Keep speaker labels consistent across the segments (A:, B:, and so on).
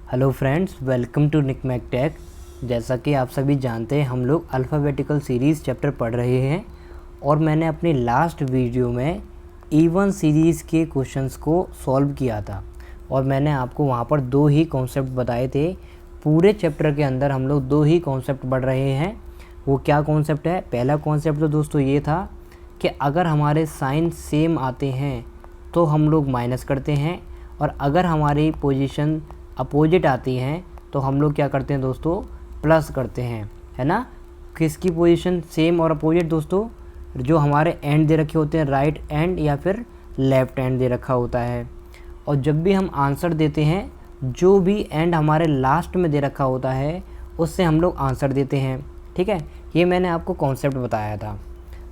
A: Hello friends, welcome to Nikmac Tech. जैसा कि आप सभी जानते हैं, हम लोग अल्फ़ाबेटिकल सीरीज़ चैप्टर पढ़ रहे हैं और मैंने अपनी लास्ट वीडियो में E1 सीरीज़ के क्वेश्चंस को सॉल्व किया था और मैंने आपको वहाँ पर दो ही कॉन्सेप्ट बताए थे। पूरे चैप्टर के अंदर हम लोग दो ही कॉन्सेप्ट पढ़ रहे हैं। वो क्या कॉन्सेप्ट है? पहला कॉन्सेप्ट तो दोस्तों ये था कि अगर हमारे साइन सेम आते हैं तो हम लोग माइनस करते हैं, और अगर हमारी पोजीशन अपोजिट आती हैं तो हम लोग क्या करते हैं दोस्तों? प्लस करते हैं, है ना। किसकी पोजीशन सेम और अपोजिट दोस्तों? जो हमारे एंड दे रखे होते हैं, राइट एंड या फिर लेफ़्ट एंड दे रखा होता है। और जब भी हम आंसर देते हैं, जो भी एंड हमारे लास्ट में दे रखा होता है उससे हम लोग आंसर देते हैं। ठीक है, ये मैंने आपको कॉन्सेप्ट बताया था।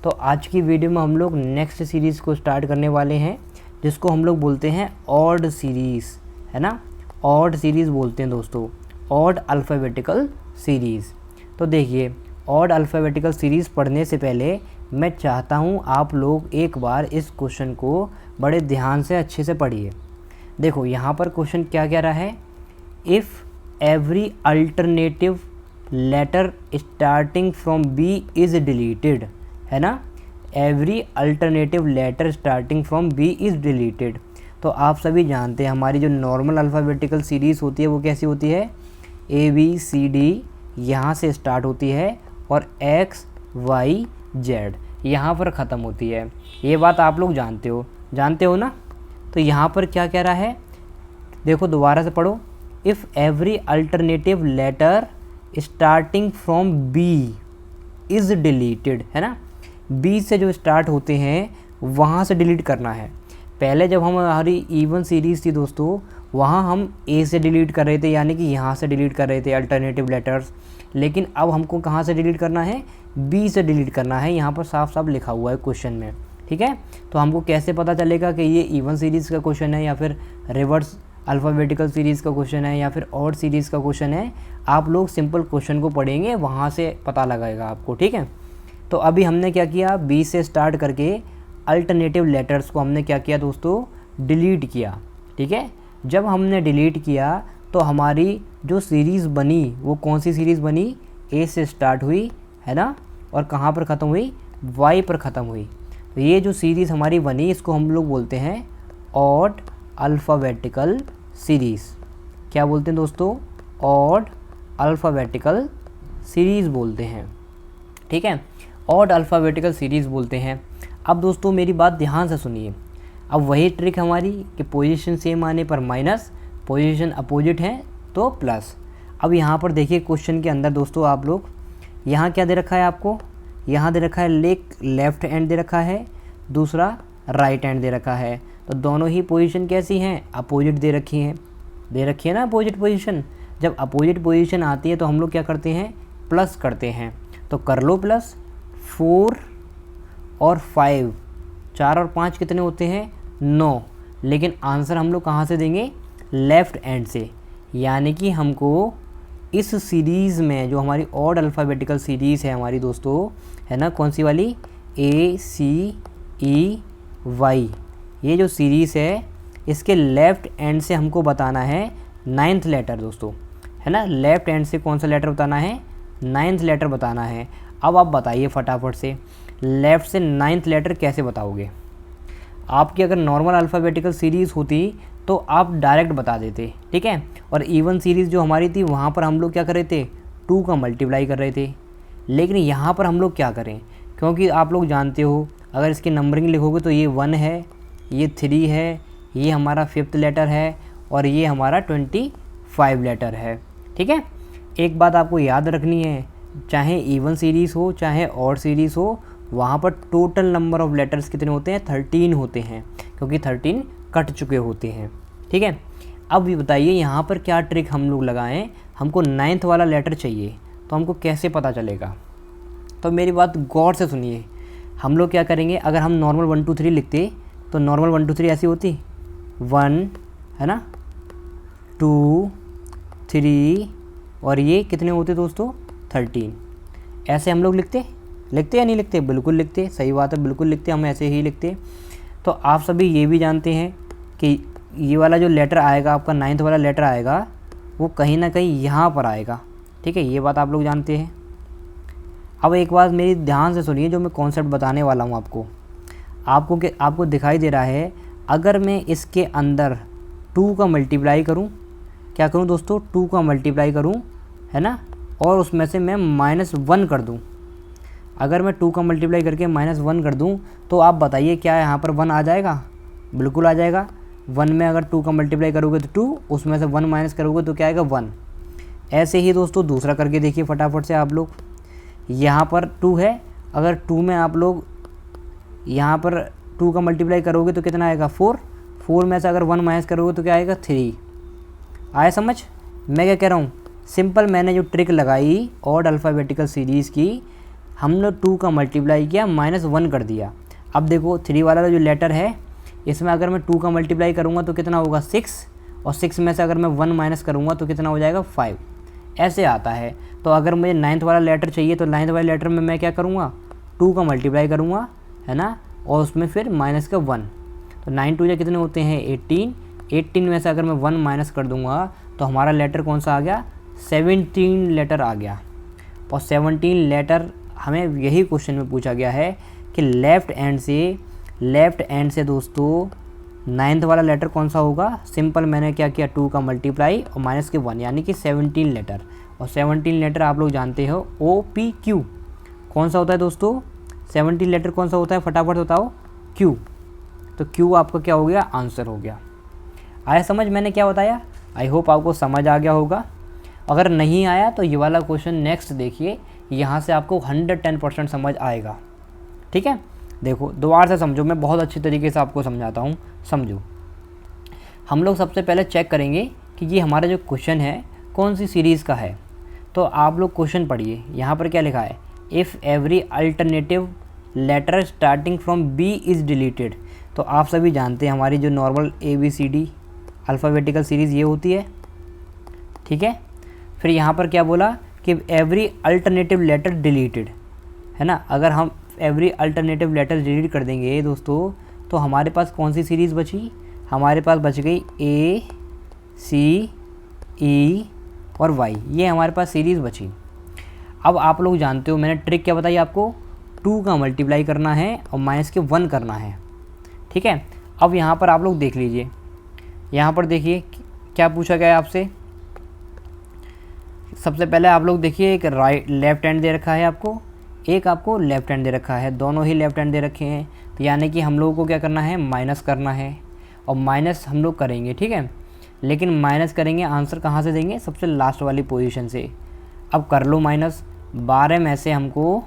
A: तो आज की वीडियो में हम लोग नेक्स्ट सीरीज़ को स्टार्ट करने वाले हैं, जिसको हम लोग बोलते हैं ऑड सीरीज़, है ना। ऑड सीरीज़ बोलते हैं दोस्तों, ऑड अल्फ़ाबेटिकल सीरीज़। तो देखिए, ऑड अल्फ़ाबेटिकल सीरीज़ पढ़ने से पहले मैं चाहता हूँ आप लोग एक बार इस क्वेश्चन को बड़े ध्यान से अच्छे से पढ़िए। देखो यहाँ पर क्वेश्चन क्या कह रहा है, if every alternative letter starting from B is deleted, है ना। Every alternative letter starting from B is deleted. तो आप सभी जानते हैं हमारी जो नॉर्मल अल्फ़ाबेटिकल सीरीज़ होती है वो कैसी होती है? ए बी सी डी यहाँ से स्टार्ट होती है और एक्स वाई जेड यहाँ पर ख़त्म होती है। ये बात आप लोग जानते हो ना। तो यहाँ पर क्या कह रहा है, देखो दोबारा से पढ़ो। If every alternative letter starting from B is deleted, है ना। बी से जो स्टार्ट होते हैं वहाँ से डिलीट करना है। पहले जब हमारी E1 सीरीज़ थी दोस्तों, वहाँ हम ए से डिलीट कर रहे थे, यानी कि यहाँ से डिलीट कर रहे थे अल्टरनेटिव लेटर्स। लेकिन अब हमको कहाँ से डिलीट करना है? बी से डिलीट करना है। यहाँ पर साफ साफ लिखा हुआ है क्वेश्चन में, ठीक है। तो हमको कैसे पता चलेगा कि ये E1 सीरीज़ का क्वेश्चन है या फिर रिवर्स अल्फ़ाबेटिकल सीरीज़ का क्वेश्चन है या फिर ऑड सीरीज़ का क्वेश्चन है? आप लोग सिंपल क्वेश्चन को पढ़ेंगे, वहाँ से पता लगाएगा आपको, ठीक है। तो अभी हमने क्या किया, बी से स्टार्ट करके अल्टरनेटिव लेटर्स को हमने क्या किया दोस्तों? डिलीट किया, ठीक है। जब हमने डिलीट किया तो हमारी जो सीरीज़ बनी वो कौन सी सीरीज़ बनी? ए से स्टार्ट हुई, है ना, और कहाँ पर ख़त्म हुई? वाई पर ख़त्म हुई। तो ये जो सीरीज़ हमारी बनी इसको हम लोग बोलते हैं ऑड अल्फ़ाबेटिकल सीरीज़। क्या बोलते हैं दोस्तों? ऑड अल्फ़ाबेटिकल सीरीज़ बोलते हैं, ठीक है। ऑड अल्फ़ाबेटिकल सीरीज़ बोलते हैं। अब दोस्तों मेरी बात ध्यान से सुनिए। अब वही ट्रिक हमारी कि पोजीशन सेम आने पर माइनस, पोजीशन अपोजिट है तो प्लस। अब यहाँ पर देखिए क्वेश्चन के अंदर दोस्तों, आप लोग यहाँ क्या दे रखा है आपको? यहाँ दे रखा है लेफ़्ट एंड दे रखा है, दूसरा राइट एंड दे रखा है। तो दोनों ही पोजीशन कैसी हैं? अपोजिट दे रखी है ना अपोजिट पोजीशन। जब अपोजिट पोजीशन आती है तो हम लोग क्या करते हैं? प्लस करते हैं। तो कर लो प्लस। 4 और 5, 4 और 5 कितने होते हैं? 9। लेकिन आंसर हम लोग कहाँ से देंगे? लेफ़्ट एंड से। यानी कि हमको इस सीरीज़ में जो हमारी ऑड अल्फ़ाबेटिकल सीरीज़ है हमारी दोस्तों, है ना, कौन सी वाली? ए सी ई वाई, ये जो सीरीज़ है इसके लेफ़्ट एंड से हमको बताना है 9th लेटर दोस्तों, है ना। लेफ़्ट एंड से कौन सा लेटर बताना है? 9th लेटर बताना है। अब आप बताइए फटाफट से, लेफ़्ट से 9th लेटर कैसे बताओगे? आपकी अगर नॉर्मल अल्फ़ाबेटिकल सीरीज़ होती तो आप डायरेक्ट बता देते, ठीक है। और E1 सीरीज़ जो हमारी थी वहाँ पर हम लोग क्या कर रहे थे? 2 का मल्टीप्लाई कर रहे थे। लेकिन यहाँ पर हम लोग क्या करें? क्योंकि आप लोग जानते हो अगर इसकी नंबरिंग लिखोगे तो ये 1 है, ये 3 है, ये हमारा 5th लेटर है और ये हमारा 25 लेटर है, ठीक है। एक बात आपको याद रखनी है, चाहे E1 सीरीज़ हो चाहे ऑड सीरीज़ हो, वहाँ पर टोटल नंबर ऑफ़ लेटर्स कितने होते हैं? 13 होते हैं, क्योंकि 13 कट चुके होते हैं, ठीक है। अब ये बताइए यहाँ पर क्या ट्रिक हम लोग लगाएं? हमको 9th वाला लेटर चाहिए, तो हमको कैसे पता चलेगा? तो मेरी बात गौर से सुनिए। हम लोग क्या करेंगे, अगर हम नॉर्मल 1 2 3 लिखते तो नॉर्मल 1 2 3 ऐसी होती, 1, है ना, 2 3 और ये कितने होते दोस्तों? 13। ऐसे हम लोग लिखते या नहीं लिखते? बिल्कुल लिखते, सही बात है, बिल्कुल लिखते, हम ऐसे ही लिखते। तो आप सभी ये भी जानते हैं कि ये वाला जो लेटर आएगा आपका 9th वाला लेटर आएगा वो कहीं ना कहीं यहाँ पर आएगा। ठीक है, ये बात आप लोग जानते हैं। अब एक बात मेरी ध्यान से सुनिए, जो मैं कॉन्सेप्ट बताने वाला हूँ आपको दिखाई दे रहा है। अगर मैं इसके अंदर 2 का मल्टीप्लाई करूँ, क्या करूँ दोस्तों, 2 का मल्टीप्लाई करूँ, है ना, और उसमें से मैं -1 कर दूँ। अगर मैं 2 का मल्टीप्लाई करके -1 कर दूँ तो आप बताइए क्या यहाँ पर 1 आ जाएगा? बिल्कुल आ जाएगा। 1 में अगर 2 का मल्टीप्लाई करोगे तो 2, उसमें से 1 माइनस करोगे तो क्या आएगा? 1। ऐसे ही दोस्तों दूसरा करके देखिए फटाफट से आप लोग। यहाँ पर 2 है, अगर 2 में आप लोग यहाँ पर 2 का मल्टीप्लाई करोगे तो कितना आएगा? 4। 4 में से अगर 1 माइनस करोगे तो क्या आएगा? 3। आया समझ मैं क्या कह रहा हूँ? सिंपल मैंने जो ट्रिक लगाई ऑड अल्फ़ाबेटिकल सीरीज़ की, हमने 2 का मल्टीप्लाई किया, -1 कर दिया। अब देखो 3 वाला जो लेटर है, इसमें अगर मैं 2 का मल्टीप्लाई करूँगा तो कितना होगा? 6, और 6 में से अगर मैं 1 माइनस करूँगा तो कितना हो जाएगा? 5। ऐसे आता है। तो अगर मुझे 9th वाला लेटर चाहिए तो 9th वाले लेटर में मैं क्या करूँगा? 2 का मल्टीप्लाई करूँगा, है ना, और उसमें फिर माइनस का 1। तो 9 2 कितने होते हैं? 18। 18 में से अगर मैं 1 माइनस कर दूँगा तो हमारा लेटर कौन सा आ गया? 17 लेटर आ गया। और 17 लेटर हमें यही क्वेश्चन में पूछा गया है कि लेफ़्ट एंड से दोस्तों 9th वाला लेटर कौन सा होगा? सिंपल मैंने क्या किया? 2 का मल्टीप्लाई और माइनस के 1, यानी कि 17 लेटर। और 17 लेटर आप लोग जानते हो OPQ कौन सा होता है दोस्तों? 17 लेटर कौन सा होता है? फटाफट बताओ। Q। तो Q आपका क्या हो गया? आंसर हो गया। आया समझ मैंने क्या बताया? आई होप आपको समझ आ गया होगा। अगर नहीं आया तो ये वाला क्वेश्चन नेक्स्ट देखिए, यहाँ से आपको 110% समझ आएगा। ठीक है, देखो दोबारा से समझो, मैं बहुत अच्छी तरीके से आपको समझाता हूँ, समझो। हम लोग सबसे पहले चेक करेंगे कि ये हमारा जो क्वेश्चन है कौन सी सीरीज़ का है। तो आप लोग क्वेश्चन पढ़िए, यहाँ पर क्या लिखा है? If every alternative letter starting from B is deleted. तो आप सभी जानते हैं हमारी जो नॉर्मल ABCD अल्फ़ाबेटिकल सीरीज़ ये होती है। ठीक है, फिर यहाँ पर क्या बोला कि एवरी अल्टरनेटिव लेटर डिलीटेड, है ना। अगर हम एवरी अल्टरनेटिव लेटर डिलीट कर देंगे दोस्तों तो हमारे पास कौन सी सीरीज़ बची? हमारे पास बच गई A, C, E और Y, ये हमारे पास सीरीज़ बची। अब आप लोग जानते हो मैंने ट्रिक क्या बताई आपको? 2 का मल्टीप्लाई करना है और माइनस के 1 करना है। ठीक है, अब यहाँ पर आप लोग देख लीजिए, यहाँ पर देखिए क्या पूछा गया है आपसे। सबसे पहले आप लोग देखिए, एक लेफ़्ट हैंड दे रखा है आपको, एक आपको लेफ़्ट हैंड दे रखा है, दोनों ही लेफ़्ट हैंड दे रखे हैं। तो यानी कि हम लोगों को क्या करना है? माइनस करना है, और माइनस हम लोग करेंगे। ठीक है, लेकिन माइनस करेंगे आंसर कहाँ से देंगे? सबसे लास्ट वाली पोजीशन से। अब कर लो माइनस। 12 में से हमको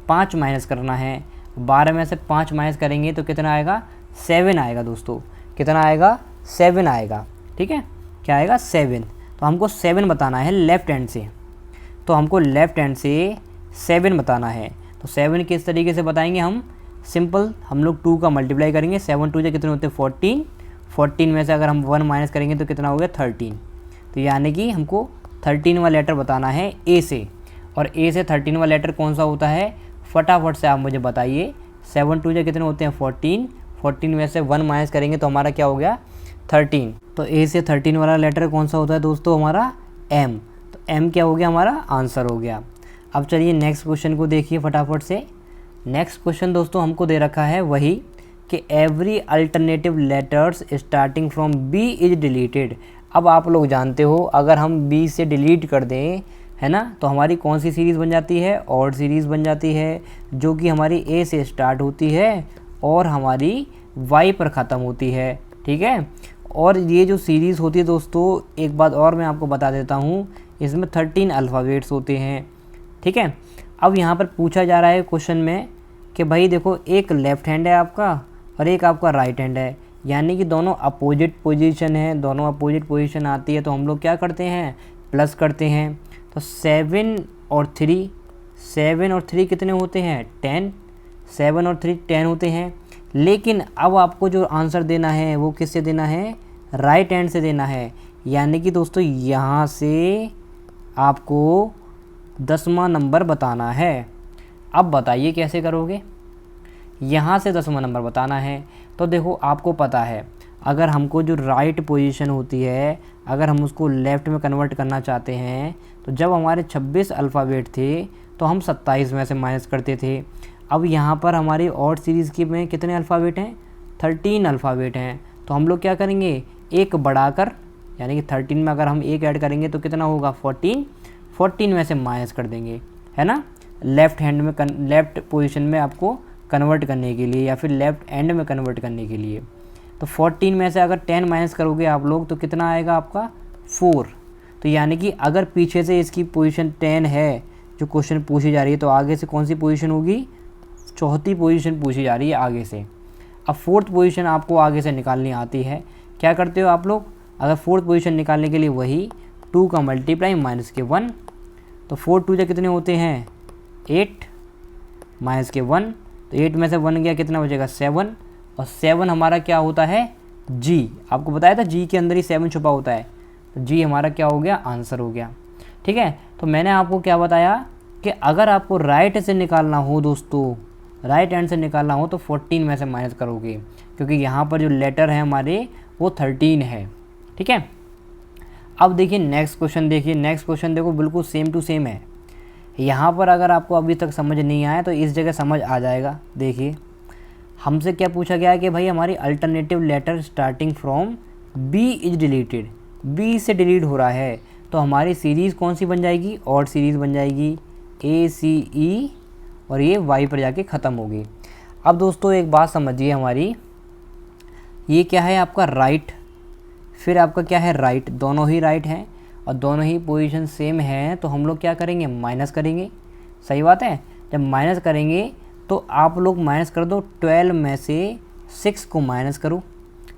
A: 5 माइनस करना है। 12 में से 5 माइनस करेंगे तो कितना आएगा? 7 आएगा दोस्तों। कितना आएगा? 7 आएगा। ठीक है, क्या आएगा? 7। तो हमको 7 बताना है लेफ़्ट हैंड से। तो हमको लेफ़्ट हैंड से 7 बताना है। तो 7 किस तरीके से बताएंगे हम? सिंपल, हम लोग 2 का मल्टीप्लाई करेंगे। 7 2 कितने होते हैं? 14। 14 में से अगर हम 1 माइनस करेंगे तो कितना हो गया? 13। तो यानी कि हमको 13 वाला लेटर बताना है A से। और A से 13 वाला लेटर कौन सा होता है? फटाफट से आप मुझे बताइए। 7 2 कितने होते हैं? 14। 14 में से 1 माइनस करेंगे तो हमारा क्या हो गया? 13। तो A से 13 वाला लेटर कौन सा होता है दोस्तों? हमारा M। तो M क्या हो गया? हमारा आंसर हो गया। अब चलिए नेक्स्ट क्वेश्चन को देखिए फटाफट से। नेक्स्ट क्वेश्चन दोस्तों हमको दे रखा है वही कि every alternative letters starting from B is deleted. अब आप लोग जानते हो अगर हम B से डिलीट कर दें, है ना, तो हमारी कौन सी सीरीज़ बन जाती है? ऑड सीरीज़ बन जाती है, जो कि हमारी A से स्टार्ट होती है और हमारी Y पर ख़त्म होती है। ठीक है, और ये जो सीरीज़ होती है दोस्तों, एक बात और मैं आपको बता देता हूँ, इसमें 13 अल्फ़ाबेट्स होते हैं। ठीक है, अब यहाँ पर पूछा जा रहा है क्वेश्चन में कि भाई देखो, एक लेफ़्ट हैंड है आपका और एक आपका राइट हैंड है, यानी कि दोनों अपोजिट पोजीशन है, दोनों अपोजिट पोजीशन आती है। तो हम लोग क्या करते हैं? प्लस करते हैं। तो 7 और 3 कितने होते हैं? 10। 7 और 3 10 होते हैं। लेकिन अब आपको जो आंसर देना है वो किससे देना है? राइट हैंड से देना है। यानी कि दोस्तों यहाँ से आपको 10वां नंबर बताना है। अब बताइए कैसे करोगे? यहाँ से 10वां नंबर बताना है। तो देखो आपको पता है अगर हमको जो राइट पोजीशन होती है अगर हम उसको लेफ़्ट में कन्वर्ट करना चाहते हैं तो जब हमारे 26 अल्फ़ाबेट थे तो हम 27 में से माइनस करते थे। अब यहाँ पर हमारी ऑड सीरीज़ के में कितने अल्फ़ाबेट हैं? 13 अल्फ़ाबेट हैं। तो हम लोग क्या करेंगे, एक बढ़ाकर यानी कि 13 में अगर हम एक ऐड करेंगे तो कितना होगा 14 में से माइनस कर देंगे, है ना। लेफ़्ट हैंड में लेफ़्ट पोजीशन में आपको कन्वर्ट करने के लिए या फिर लेफ़्ट एंड में कन्वर्ट करने के लिए। तो 14 में से अगर 10 माइनस करोगे आप लोग तो कितना आएगा आपका 4। तो यानी कि अगर पीछे से इसकी पोजीशन 10 है जो क्वेश्चन पूछी जा रही है तो आगे से कौन सी पोजीशन होगी, चौथी पोजीशन पूछी जा रही है आगे से। अब फोर्थ पोजीशन आपको आगे से निकालनी आती है। क्या करते हो आप लोग, अगर फोर्थ पोजीशन निकालने के लिए वही 2 का मल्टीप्लाई माइनस के 1, तो 4 2 कितने होते हैं 8 माइनस के 1, तो 8 में से 1 गया कितना बचेगा 7, और 7 हमारा क्या होता है जी। आपको बताया था जी के अंदर ही 7 छुपा होता है, तो जी हमारा क्या हो गया आंसर हो गया। ठीक है, तो मैंने आपको क्या बताया कि अगर आपको राइट से निकालना हो दोस्तों, राइट हैंड से निकालना हो तो 14 में से माइनस करोगे क्योंकि यहाँ पर जो लेटर है हमारे वो 13 है। ठीक है, अब देखिए नेक्स्ट क्वेश्चन, देखिए नेक्स्ट क्वेश्चन देखो बिल्कुल सेम टू सेम है। यहाँ पर अगर आपको अभी तक समझ नहीं आया तो इस जगह समझ आ जाएगा। देखिए हमसे क्या पूछा गया है कि भाई हमारी alternative letter starting from B is deleted, B से डिलीट हो रहा है तो हमारी सीरीज़ कौन सी बन जाएगी, ऑड सीरीज़ बन जाएगी ACE, और ये वाई पर जाके ख़त्म होगी। अब दोस्तों एक बात समझिए हमारी, ये क्या है आपका राइट, फिर आपका क्या है राइट, दोनों ही राइट हैं और दोनों ही पोजीशन सेम है तो हम लोग क्या करेंगे माइनस करेंगे। सही बात है, जब माइनस करेंगे तो आप लोग माइनस कर दो, 12 में से 6 को माइनस करो,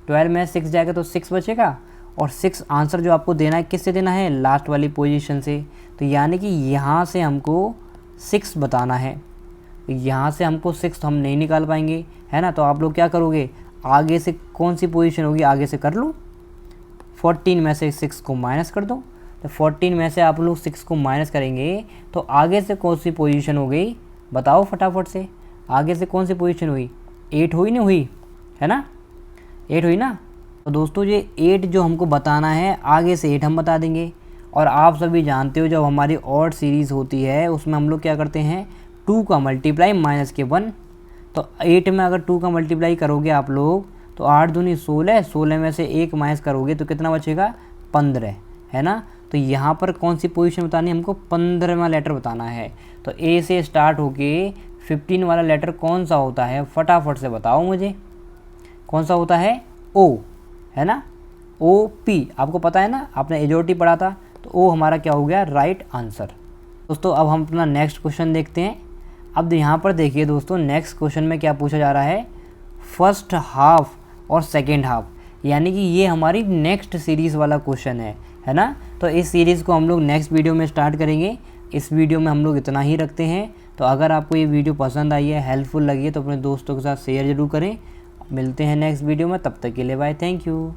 A: 12 में 6 जाएगा तो 6 बचेगा, और 6 आंसर जो आपको देना है किससे देना है, लास्ट वाली पोजीशन से। तो यानी कि यहाँ से हमको 6 बताना है, यहाँ से हमको 6 हम नहीं निकाल पाएंगे, है ना। तो आप लोग क्या करोगे, आगे से कौन सी पोजीशन होगी आगे से कर लो, 14 में से 6 को माइनस कर दो। तो 14 में से आप लोग 6 को माइनस करेंगे तो आगे से कौन सी पोजीशन हो गई बताओ फटाफट से, आगे से कौन सी पोजीशन हुई, 8 हुई ना, हुई है ना, 8 हुई ना। तो दोस्तों ये 8 जो हमको बताना है आगे से 8 हम बता देंगे। और आप सभी जानते हो जब हमारी ऑड सीरीज़ होती है उसमें हम लोग क्या करते हैं 2 का मल्टीप्लाई माइनस के 1, तो 8 में अगर 2 का मल्टीप्लाई करोगे आप लोग तो 8 दूनी 16, 16 में से 1 माइनस करोगे तो कितना बचेगा 15, है ना। तो यहाँ पर कौन सी पोजीशन बतानी है हमको, 15वां लेटर बताना है। तो ए से स्टार्ट होके 15 वाला लेटर कौन सा होता है फटाफट से बताओ मुझे, कौन सा होता है ओ, है ना, OP आपको पता है ना, आपने एजोरिटी पढ़ा था, तो ओ हमारा क्या हो गया राइट आंसर। दोस्तों अब हम अपना नेक्स्ट क्वेश्चन देखते हैं। अब यहाँ पर देखिए दोस्तों नेक्स्ट क्वेश्चन में क्या पूछा जा रहा है, फर्स्ट हाफ और सेकेंड हाफ, यानी कि ये हमारी नेक्स्ट सीरीज़ वाला क्वेश्चन है ना। तो इस सीरीज़ को हम लोग नेक्स्ट वीडियो में स्टार्ट करेंगे। इस वीडियो में हम लोग इतना ही रखते हैं। तो अगर आपको ये वीडियो पसंद आई है, हेल्पफुल लगी है तो अपने दोस्तों के साथ शेयर ज़रूर करें। मिलते हैं नेक्स्ट वीडियो में, तब तक के लिए बाय, थैंक यू।